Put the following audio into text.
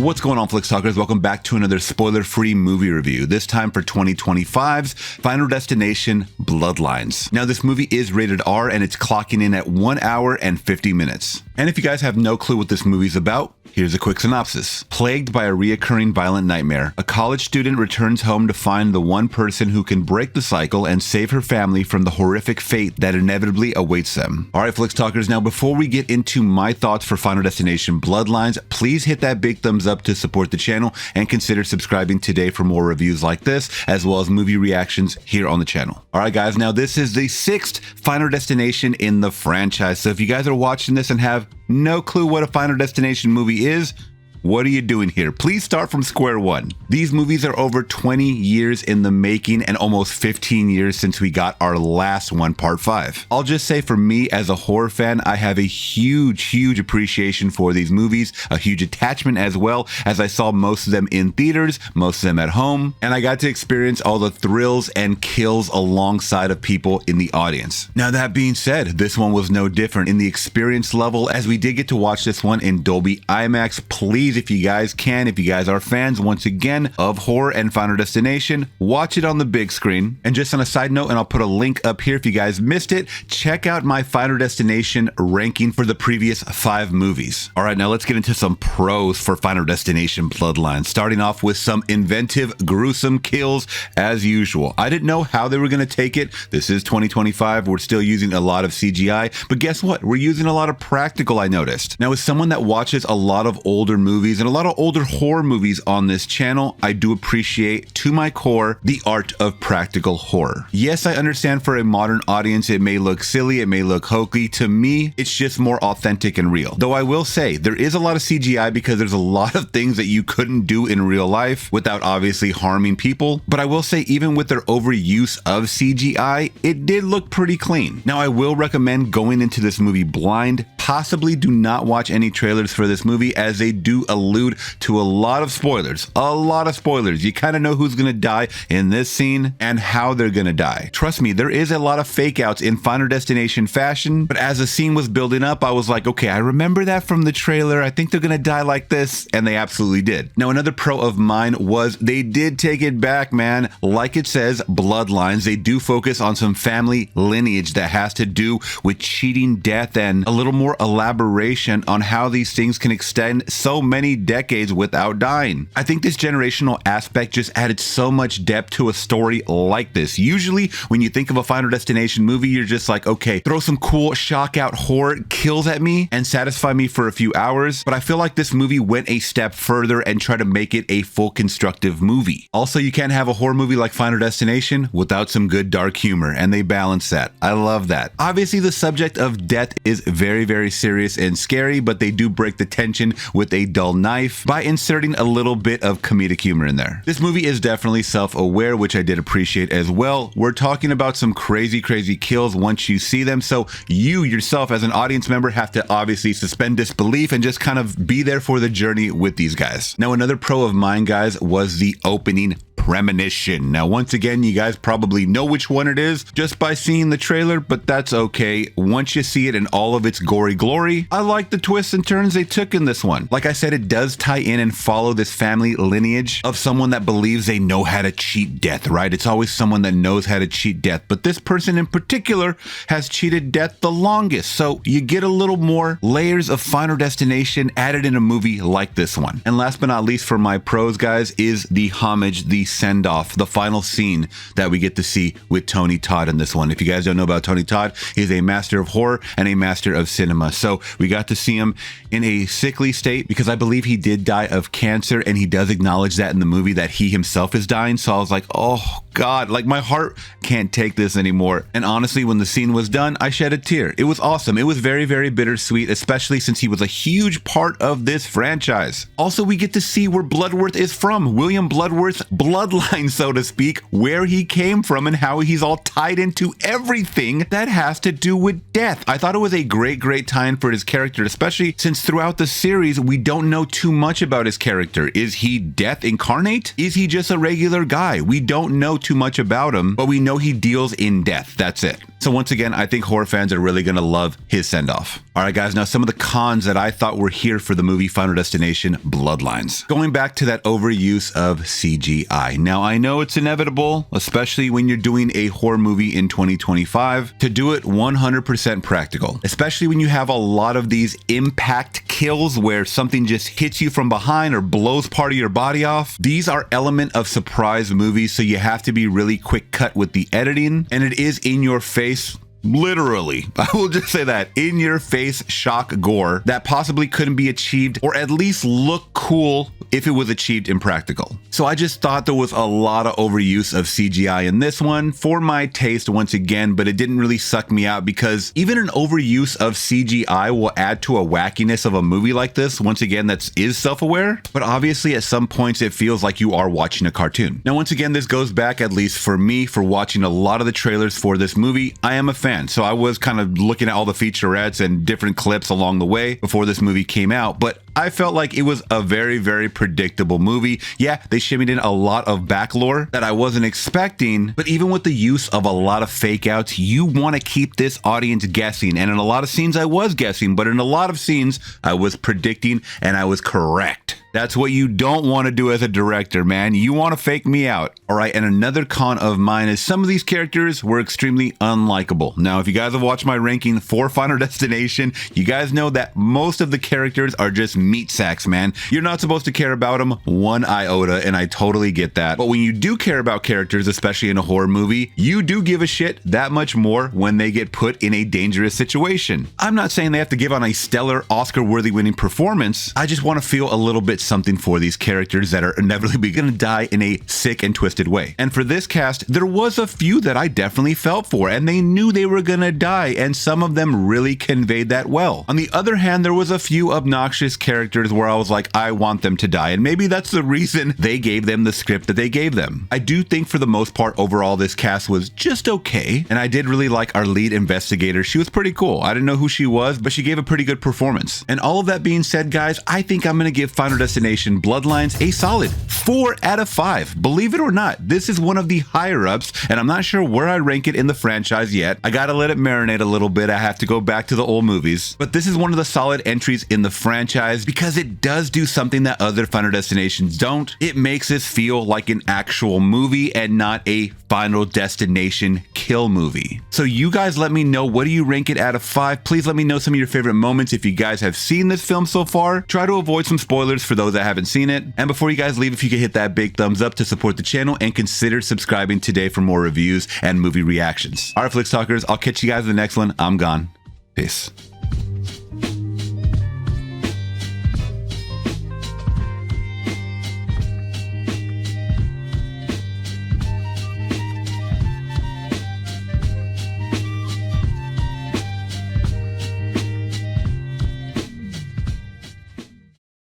What's going on, Flix Talkers? Welcome back to another spoiler-free movie review, this time for 2025's Final Destination Bloodlines. Now, this movie is rated R and it's clocking in at 1 hour and 50 minutes. And if you guys have no clue what this movie's about, here's a quick synopsis. Plagued by a reoccurring violent nightmare, a college student returns home to find the one person who can break the cycle and save her family from the horrific fate that inevitably awaits them. Alright, Flix Talkers, now before we get into my thoughts for Final Destination Bloodlines, please hit that big thumbs up to support the channel and consider subscribing today for more reviews like this, as well as movie reactions here on the channel. Alright guys, now this is the 6th Final Destination in the franchise, so if you guys are watching this and have no clue what a Final Destination movie is, what are you doing here? Please start from square one. These movies are over 20 years in the making and almost 15 years since we got our last one, part 5. I'll just say for me as a horror fan, I have a huge appreciation for these movies, a huge attachment as well, as I saw most of them in theaters, most of them at home, and I got to experience all the thrills and kills alongside of people in the audience. Now that being said, this one was no different in the experience level, as we did get to watch this one in Dolby IMAX. Please, if you guys can, if you guys are fans once again of horror and Final Destination, watch it on the big screen. And just on a side note, and I'll put a link up here if you guys missed it, check out my Final Destination ranking for the previous 5 movies. All right, now let's get into some pros for Final Destination Bloodlines, starting off with some inventive, gruesome kills as usual. I didn't know how they were going to take it. This is 2025. We're still using a lot of CGI, but guess what? We're using a lot of practical, I noticed. Now, as someone that watches a lot of older movies and a lot of older horror movies on this channel, I do appreciate to my core the art of practical horror. Yes, I understand for a modern audience it may look silly, it may look hokey. To me, it's just more authentic and real. Though I will say there is a lot of CGI because there's a lot of things that you couldn't do in real life without obviously harming people. But I will say even with their overuse of CGI, it did look pretty clean. Now I will recommend going into this movie blind. Possibly do not watch any trailers for this movie, as they do allude to a lot of spoilers. You kind of know who's gonna die in this scene and how they're gonna die. Trust me, there is a lot of fake outs in Final Destination fashion, but as the scene was building up, I was like, okay, I remember that from the trailer. I think they're gonna die like this, and they absolutely did. Now, another pro of mine was they did take it back, man. Like it says, Bloodlines, they do focus on some family lineage that has to do with cheating death and a little more elaboration on how these things can extend so many decades without dying. I think this generational aspect just added so much depth to a story like this. Usually when you think of a Final Destination movie, you're just like, okay, throw some cool shock out horror kills at me and satisfy me for a few hours. But I feel like this movie went a step further and tried to make it a full constructive movie. Also, you can't have a horror movie like Final Destination without some good dark humor, and they balance that. I love that. Obviously, the subject of death is very serious and scary, but they do break the tension with a dull knife by inserting a little bit of comedic humor in there. This movie is definitely self-aware, which I did appreciate as well. We're talking about some crazy kills once you see them, so you yourself as an audience member have to obviously suspend disbelief and just kind of be there for the journey with these guys. Now, another pro of mine, guys, was the opening premonition. Now, once again, you guys probably know which one it is just by seeing the trailer, but that's okay. Once you see it in all of its gory glory, I like the twists and turns they took in this one. Like I said, it does tie in and follow this family lineage of someone that believes they know how to cheat death, right? It's always someone that knows how to cheat death, but this person in particular has cheated death the longest, so you get a little more layers of Final Destination added in a movie like this one. And last but not least for my pros, guys, is the homage, the send-off, the final scene that we get to see with Tony Todd in this one. If you guys don't know about Tony Todd, he's a master of horror and a master of cinema. So we got to see him in a sickly state because I believe he did die of cancer, and he does acknowledge that in the movie that he himself is dying. So I was like, oh God, like my heart can't take this anymore. And honestly, when the scene was done, I shed a tear. It was awesome. It was very bittersweet, especially since he was a huge part of this franchise. Also, we get to see where Bloodworth is from, William Bloodworth's bloodline, so to speak, where he came from and how he's all tied into everything that has to do with death. I thought it was a great time for his character, especially since throughout the series, we don't know too much about his character. Is he death incarnate? Is he just a regular guy? We don't know too much about him, but we know he deals in death. That's it. So once again, I think horror fans are really going to love his send-off. All right, guys, now some of the cons that I thought were here for the movie Final Destination Bloodlines. Going back to that overuse of CGI. Now, I know it's inevitable, especially when you're doing a horror movie in 2025, to do it 100% practical, especially when you have a lot of these impact kills where something just hits you from behind or blows part of your body off. These are element of surprise movies, so you have to be really quick cut with the editing, and it is in your face. Literally, I will just say that, in your face shock gore that possibly couldn't be achieved or at least look cool if it was achieved impractical. So I just thought there was a lot of overuse of CGI in this one for my taste once again, but it didn't really suck me out because even an overuse of CGI will add to a wackiness of a movie like this. Once again, that is self-aware, but obviously at some points it feels like you are watching a cartoon. Now, once again, this goes back, at least for me, for watching a lot of the trailers for this movie. I am a fan, so I was kind of looking at all the featurettes and different clips along the way before this movie came out, but I felt like it was a very, very predictable movie. Yeah, they shimmied in a lot of back lore that I wasn't expecting, but even with the use of a lot of fake outs, you want to keep this audience guessing. And in a lot of scenes I was guessing, but in a lot of scenes I was predicting and I was correct. That's what you don't want to do as a director, man. You want to fake me out. All right, and another con of mine is some of these characters were extremely unlikable. Now, if you guys have watched my ranking for Final Destination, you guys know that most of the characters are just meat sacks, man. You're not supposed to care about them one iota, and I totally get that. But when you do care about characters, especially in a horror movie, you do give a shit that much more when they get put in a dangerous situation. I'm not saying they have to give on a stellar Oscar-worthy winning performance. I just want to feel a little bit something for these characters that are inevitably going to die in a sick and twisted way. And for this cast, there was a few that I definitely felt for, and they knew they were going to die, and some of them really conveyed that well. On the other hand, there was a few obnoxious characters where I was like, I want them to die, and maybe that's the reason they gave them the script that they gave them. I do think for the most part, overall, this cast was just okay, and I did really like our lead investigator. She was pretty cool. I didn't know who she was, but she gave a pretty good performance. And all of that being said, guys, I think I'm going to give Final Destination Bloodlines a solid 4 out of 5. Believe it or not, this is one of the higher ups, and I'm not sure where I rank it in the franchise yet. I gotta let it marinate a little bit. I have to go back to the old movies, but this is one of the solid entries in the franchise because it does do something that other Final Destinations don't. It makes this feel like an actual movie and not a Final Destination kill movie. So you guys let me know, what do you rank it out of 5? Please let me know some of your favorite moments if you guys have seen this film so far. Try to avoid some spoilers for those that haven't seen it. And before you guys leave, if you could hit that big thumbs up to support the channel and consider subscribing today for more reviews and movie reactions. All right, Flix Talkers, I'll catch you guys in the next one. I'm gone. Peace.